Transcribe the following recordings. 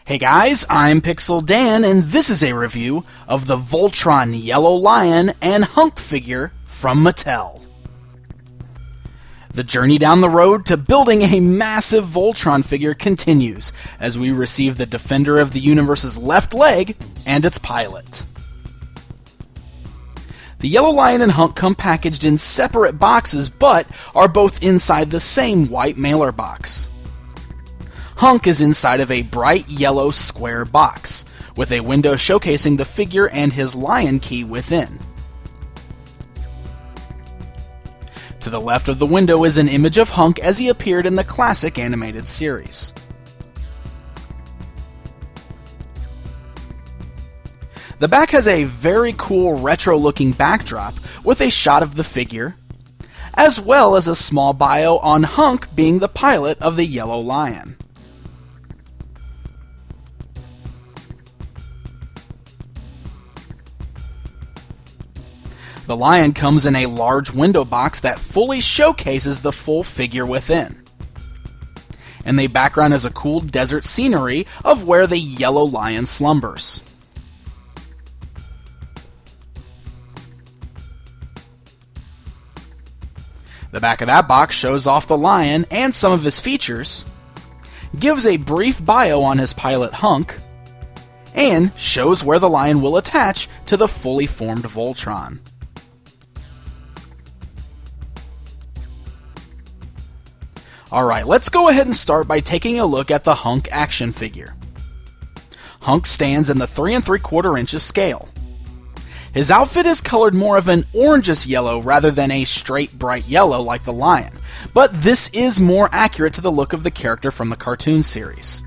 Hey guys, I'm Pixel Dan, and this is a review of the Voltron Yellow Lion and Hunk figure from Mattel. The journey down the road to building a massive Voltron figure continues as we receive the Defender of the Universe's left leg and its pilot. The Yellow Lion and Hunk come packaged in separate boxes, but are both inside the same white mailer box. Hunk is inside of a bright yellow square box, with a window showcasing the figure and his lion key within. To the left of the window is an image of Hunk as he appeared in the classic animated series. The back has a very cool retro-looking backdrop with a shot of the figure, as well as a small bio on Hunk being the pilot of the Yellow Lion. The lion comes in a large window box that fully showcases the full figure within. And the background is a cool desert scenery of where the yellow lion slumbers. The back of that box shows off the lion and some of his features, gives a brief bio on his pilot Hunk, and shows where the lion will attach to the fully formed Voltron. Alright, let's go ahead and start by taking a look at the Hunk action figure. Hunk stands in the 3 3/4 inches scale. His outfit is colored more of an orangish yellow rather than a straight bright yellow like the lion, but this is more accurate to the look of the character from the cartoon series.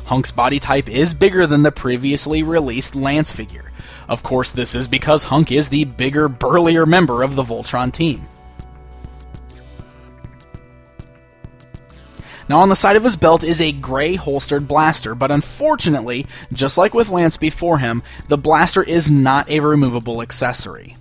Hunk's body type is bigger than the previously released Lance figure. Of course, this is because Hunk is the bigger, burlier member of the Voltron team. Now on the side of his belt is a gray holstered blaster, but unfortunately, just like with Lance before him, the blaster is not a removable accessory.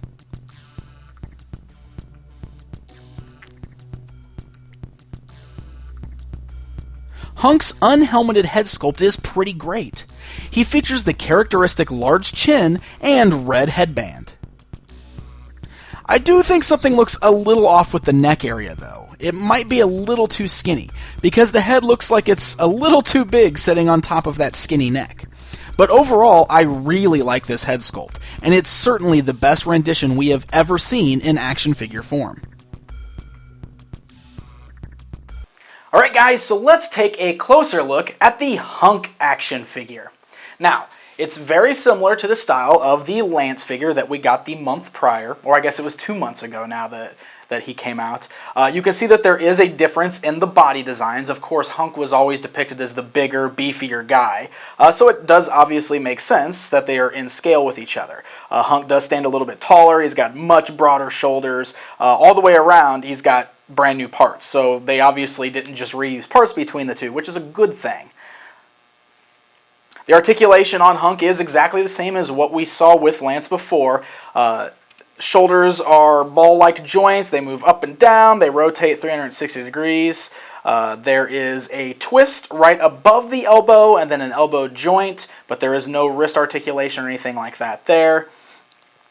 Hunk's unhelmeted head sculpt is pretty great. He features the characteristic large chin and red headband. I do think something looks a little off with the neck area though. It might be a little too skinny, because the head looks like it's a little too big sitting on top of that skinny neck. But overall, I really like this head sculpt, and it's certainly the best rendition we have ever seen in action figure form. Alright guys, so let's take a closer look at the Hunk action figure. Now, it's very similar to the style of the Lance figure that we got the month prior, or I guess it was 2 months ago now that he came out. You can see that there is a difference in the body designs. Of course, Hunk was always depicted as the bigger, beefier guy, so it does obviously make sense that they are in scale with each other. Hunk does stand a little bit taller, he's got much broader shoulders, all the way around he's got brand new parts, so they obviously didn't just reuse parts between the two, which is a good thing. The articulation on Hunk is exactly the same as what we saw with Lance before. Shoulders are ball-like joints, they move up and down, they rotate 360 degrees. There is a twist right above the elbow and then an elbow joint, but there is no wrist articulation or anything like that there.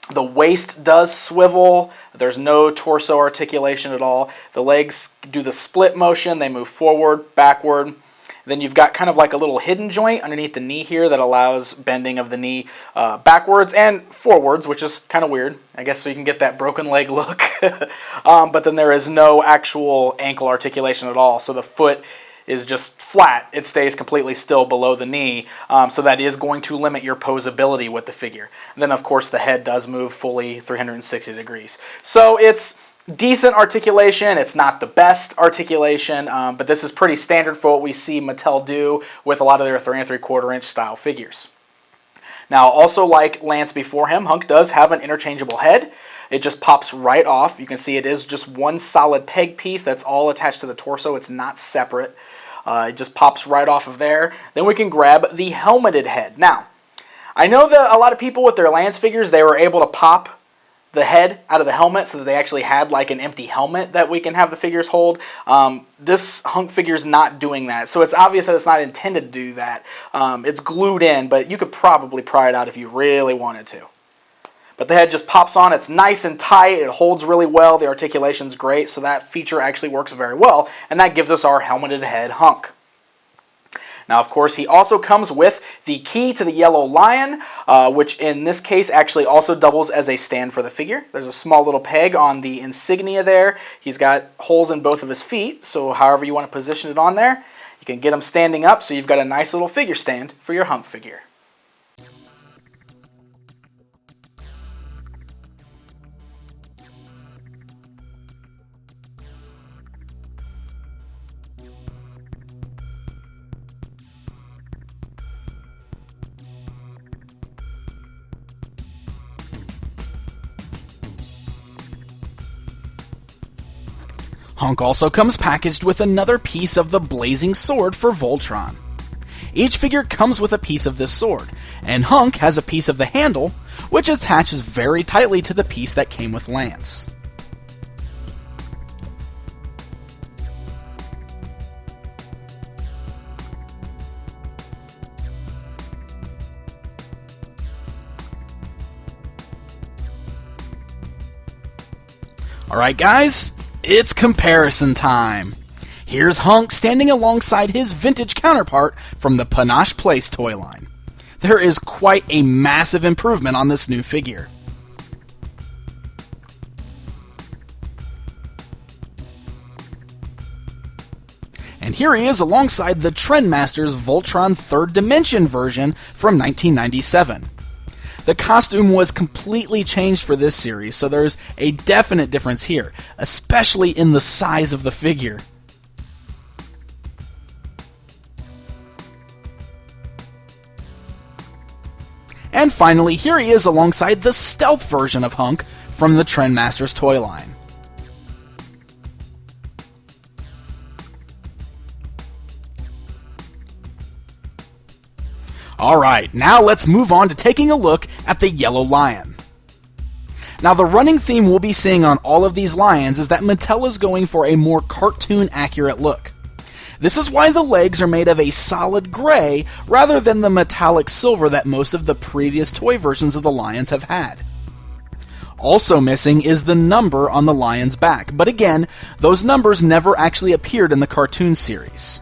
The waist does swivel, there's no torso articulation at all. The legs do the split motion, they move forward, backward. Then you've got kind of like a little hidden joint underneath the knee here that allows bending of the knee backwards and forwards, which is kind of weird, I guess, so you can get that broken leg look. But then there is no actual ankle articulation at all, so the foot is just flat. It stays completely still below the knee, so that is going to limit your posability with the figure. And then, of course, the head does move fully 360 degrees. So it's decent articulation. It's not the best articulation, but this is pretty standard for what we see Mattel do with a lot of their 3 3/4 inch style figures. Now, also like Lance before him, Hunk does have an interchangeable head. It just pops right off. You can see it is just one solid peg piece that's all attached to the torso. It's not separate. It just pops right off of there. Then we can grab the helmeted head. Now, I know that a lot of people with their Lance figures, they were able to pop the head out of the helmet so that they actually had like an empty helmet that we can have the figures hold. This Hunk figure is not doing that, so it's obvious that it's not intended to do that. It's glued in, but you could probably pry it out if you really wanted to. But the head just pops on. It's nice and tight. It holds really well. The articulation's great, so that feature actually works very well, and that gives us our helmeted head Hunk. Now, of course, he also comes with the key to the yellow lion, which in this case actually also doubles as a stand for the figure. There's a small little peg on the insignia there. He's got holes in both of his feet, so however you want to position it on there, you can get him standing up, so you've got a nice little figure stand for your Hunk figure. Hunk also comes packaged with another piece of the blazing sword for Voltron. Each figure comes with a piece of this sword, and Hunk has a piece of the handle, which attaches very tightly to the piece that came with Lance. Alright guys, it's comparison time. Here's Hunk standing alongside his vintage counterpart from the Panache Place toy line. There is quite a massive improvement on this new figure. And here he is alongside the Trendmaster's Voltron 3rd Dimension version from 1997. The costume was completely changed for this series, so there's a definite difference here, especially in the size of the figure. And finally, here he is alongside the stealth version of Hunk from the Trendmaster's toy line. Alright, now let's move on to taking a look at the yellow lion. Now the running theme we'll be seeing on all of these lions is that Mattel is going for a more cartoon accurate look. This is why the legs are made of a solid gray rather than the metallic silver that most of the previous toy versions of the lions have had. Also missing is the number on the lion's back, but again, those numbers never actually appeared in the cartoon series.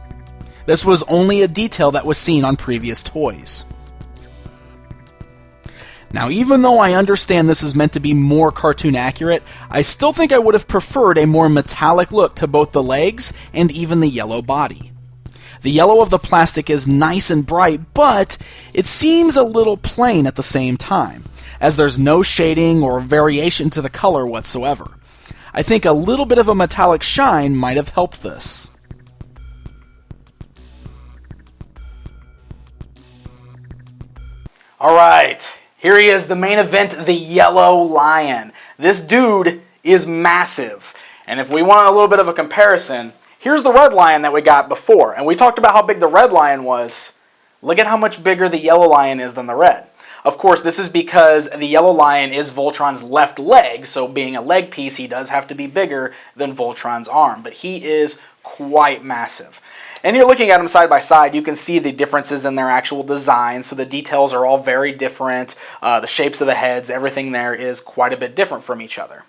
This was only a detail that was seen on previous toys. Now, even though I understand this is meant to be more cartoon accurate, I still think I would have preferred a more metallic look to both the legs and even the yellow body. The yellow of the plastic is nice and bright, but it seems a little plain at the same time, as there's no shading or variation to the color whatsoever. I think a little bit of a metallic shine might have helped this. Alright, here he is, the main event, the yellow lion. This dude is massive. And if we want a little bit of a comparison, here's the red lion that we got before. And we talked about how big the red lion was. Look at how much bigger the yellow lion is than the red. Of course, this is because the yellow lion is Voltron's left leg, so being a leg piece, he does have to be bigger than Voltron's arm. But he is quite massive. And you're looking at them side by side, you can see the differences in their actual design, so the details are all very different, the shapes of the heads, everything there is quite a bit different from each other.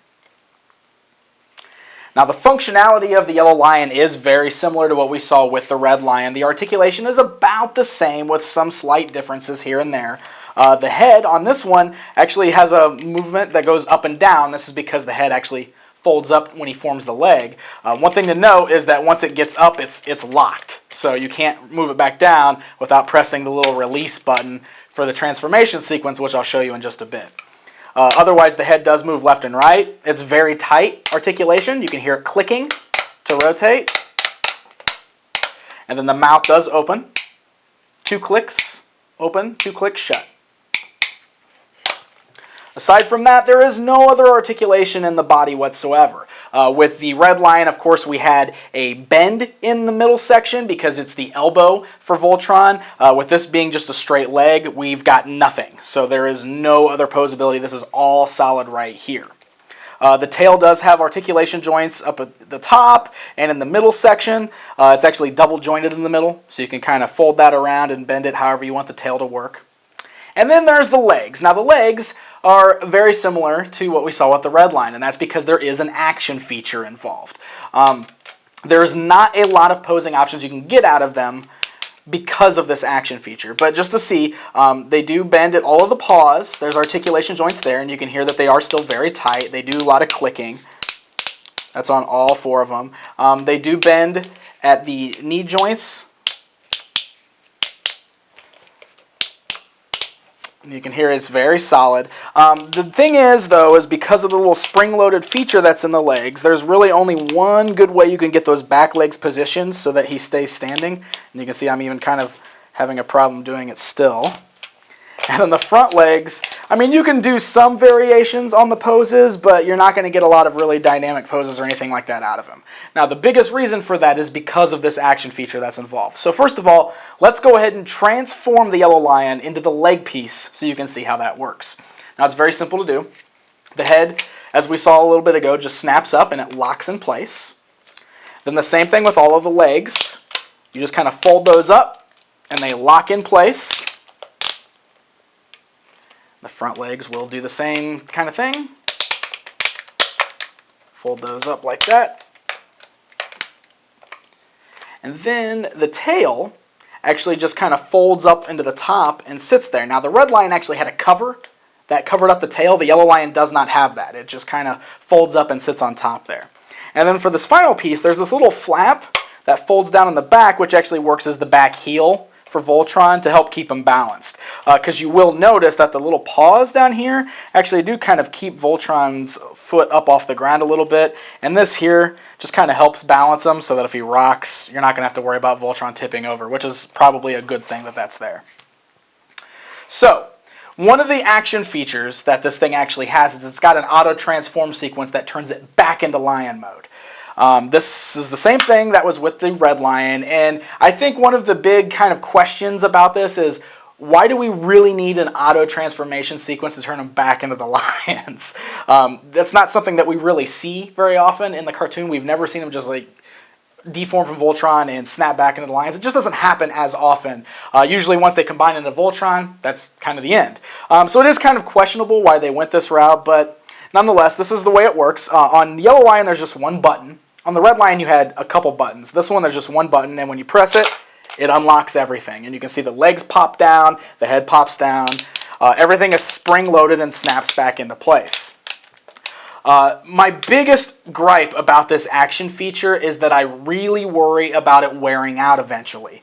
Now the functionality of the yellow lion is very similar to what we saw with the red lion. The articulation is about the same with some slight differences here and there. The head on this one actually has a movement that goes up and down. This is because the head actually folds up when he forms the leg. One thing to note is that once it gets up, it's locked. So you can't move it back down without pressing the little release button for the transformation sequence, which I'll show you in just a bit. Otherwise, the head does move left and right. It's very tight articulation. You can hear it clicking to rotate. And then the mouth does open. 2 clicks open, 2 clicks shut. Aside from that, there is no other articulation in the body whatsoever. With the red lion, of course, we had a bend in the middle section because it's the elbow for Voltron. With this being just a straight leg, we've got nothing. So there is no other posability. This is all solid right here. The tail does have articulation joints up at the top and in the middle section. It's actually double jointed in the middle, so you can kind of fold that around and bend it however you want the tail to work. And then there's the legs. Now the legs are very similar to what we saw with the red line, and that's because there is an action feature involved. There's not a lot of posing options you can get out of them because of this action feature. But just to see, they do bend at all of the paws. There's articulation joints there, and you can hear that they are still very tight. They do a lot of clicking. That's on all 4 of them. They do bend at the knee joints. And you can hear it's very solid. The thing is, though, is because of the little spring-loaded feature that's in the legs, there's really only one good way you can get those back legs positioned so that he stays standing. And you can see I'm even kind of having a problem doing it still. And then the front legs, I mean, you can do some variations on the poses, but you're not going to get a lot of really dynamic poses or anything like that out of him. Now, the biggest reason for that is because of this action feature that's involved. So first of all, let's go ahead and transform the yellow lion into the leg piece so you can see how that works. Now, it's very simple to do. The head, as we saw a little bit ago, just snaps up and it locks in place. Then the same thing with all of the legs. You just kind of fold those up and they lock in place. The front legs will do the same kind of thing. Fold those up like that. And then the tail actually just kind of folds up into the top and sits there. Now the red lion actually had a cover that covered up the tail. The yellow lion does not have that. It just kind of folds up and sits on top there. And then for this final piece, there's this little flap that folds down in the back, which actually works as the back heel for Voltron to help keep him balanced. Because you will notice that the little paws down here actually do kind of keep Voltron's foot up off the ground a little bit. And this here just kind of helps balance him so that if he rocks, you're not going to have to worry about Voltron tipping over, which is probably a good thing that that's there. So, one of the action features that this thing actually has is it's got an auto transform sequence that turns it back into lion mode. This is the same thing that was with the red lion, and I think one of the big kind of questions about this is, why do we really need an auto transformation sequence to turn them back into the lions? That's not something that we really see very often in the cartoon. We've never seen them just like deform from Voltron and snap back into the lions. It just doesn't happen as often. Usually once they combine into Voltron, that's kind of the end. So it is kind of questionable why they went this route, but nonetheless, this is the way it works. On the yellow lion, there's just one button. On the red lion, you had a couple buttons. This one, there's just one button, and when you press it, it unlocks everything. And you can see the legs pop down, the head pops down. Everything is spring-loaded and snaps back into place. My biggest gripe about this action feature is that I really worry about it wearing out eventually.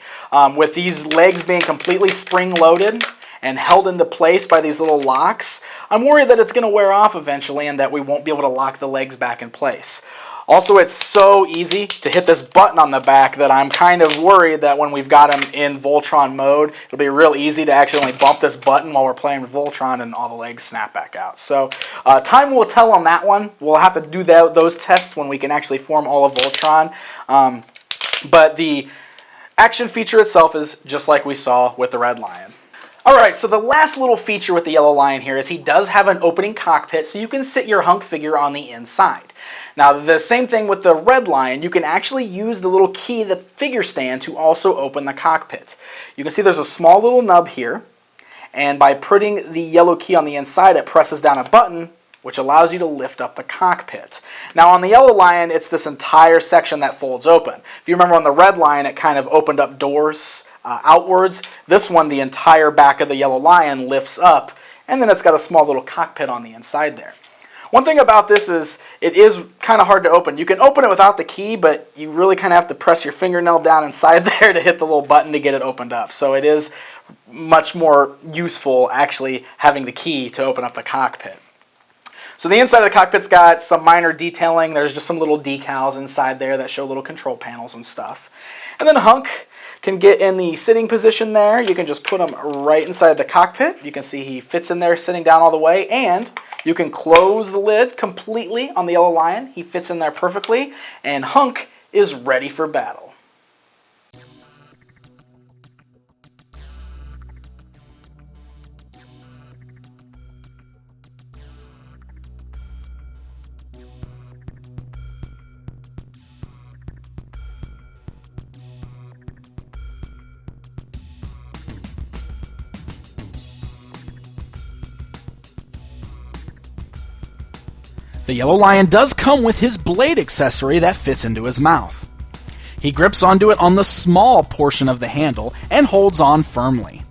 With these legs being completely spring-loaded and held into place by these little locks, I'm worried that it's going to wear off eventually and that we won't be able to lock the legs back in place. Also, it's so easy to hit this button on the back that I'm kind of worried that when we've got him in Voltron mode, it'll be real easy to accidentally bump this button while we're playing with Voltron and all the legs snap back out. So, time will tell on that one. We'll have to do those tests when we can actually form all of Voltron. But the action feature itself is just like we saw with the red lion. Alright, so the last little feature with the yellow lion here is he does have an opening cockpit, so you can sit your Hunk figure on the inside. Now, the same thing with the red lion, you can actually use the little key, the figure stand, to also open the cockpit. You can see there's a small little nub here, and by putting the yellow key on the inside, it presses down a button, which allows you to lift up the cockpit. Now, on the yellow lion, it's this entire section that folds open. If you remember on the red lion, it kind of opened up doors outwards. This one, the entire back of the yellow lion lifts up, and then it's got a small little cockpit on the inside there. One thing about this is it is kind of hard to open. You can open it without the key, but you really kind of have to press your fingernail down inside there to hit the little button to get it opened up. So it is much more useful actually having the key to open up the cockpit. So the inside of the cockpit's got some minor detailing. There's just some little decals inside there that show little control panels and stuff. And then Hunk can get in the sitting position there. You can just put him right inside the cockpit. You can see he fits in there sitting down all the way, and you can close the lid completely on the yellow lion. He fits in there perfectly, and Hunk is ready for battle. The yellow lion does come with his blade accessory that fits into his mouth. He grips onto it on the small portion of the handle and holds on firmly.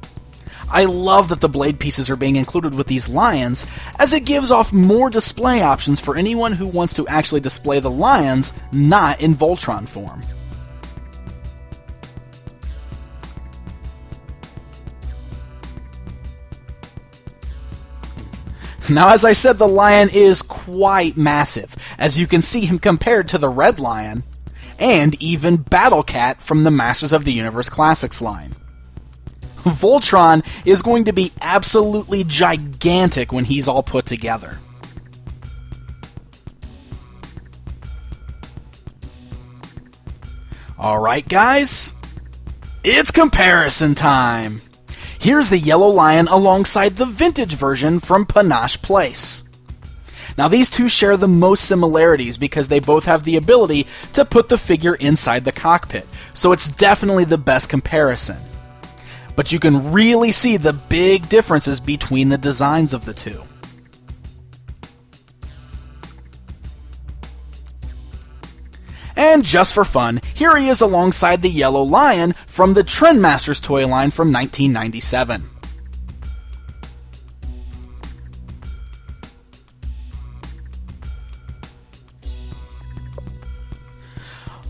I love that the blade pieces are being included with these lions, as it gives off more display options for anyone who wants to actually display the lions not in Voltron form. Now, as I said, the lion is quite massive, as you can see him compared to the red lion, and even Battle Cat from the Masters of the Universe Classics line. Voltron is going to be absolutely gigantic when he's all put together. Alright guys, it's comparison time! Here's the yellow lion alongside the vintage version from Panache Place. Now these two share the most similarities because they both have the ability to put the figure inside the cockpit, so it's definitely the best comparison. But you can really see the big differences between the designs of the two. And just for fun, here he is alongside the yellow lion from the Trendmasters toy line from 1997.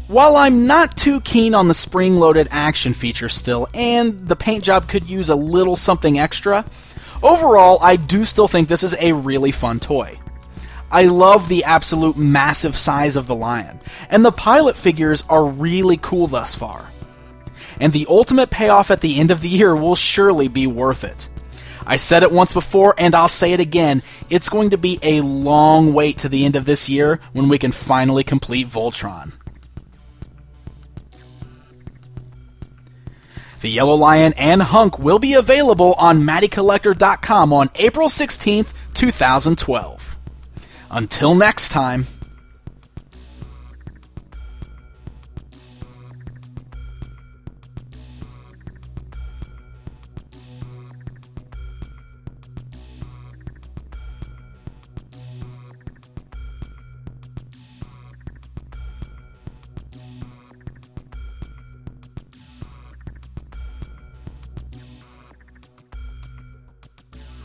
While I'm not too keen on the spring-loaded action feature still, and the paint job could use a little something extra, overall I do still think this is a really fun toy. I love the absolute massive size of the lion, and the pilot figures are really cool thus far. And the ultimate payoff at the end of the year will surely be worth it. I said it once before, and I'll say it again, it's going to be a long wait to the end of this year when we can finally complete Voltron. The Yellow Lion and Hunk will be available on MattyCollector.com on April 16th, 2012. Until next time.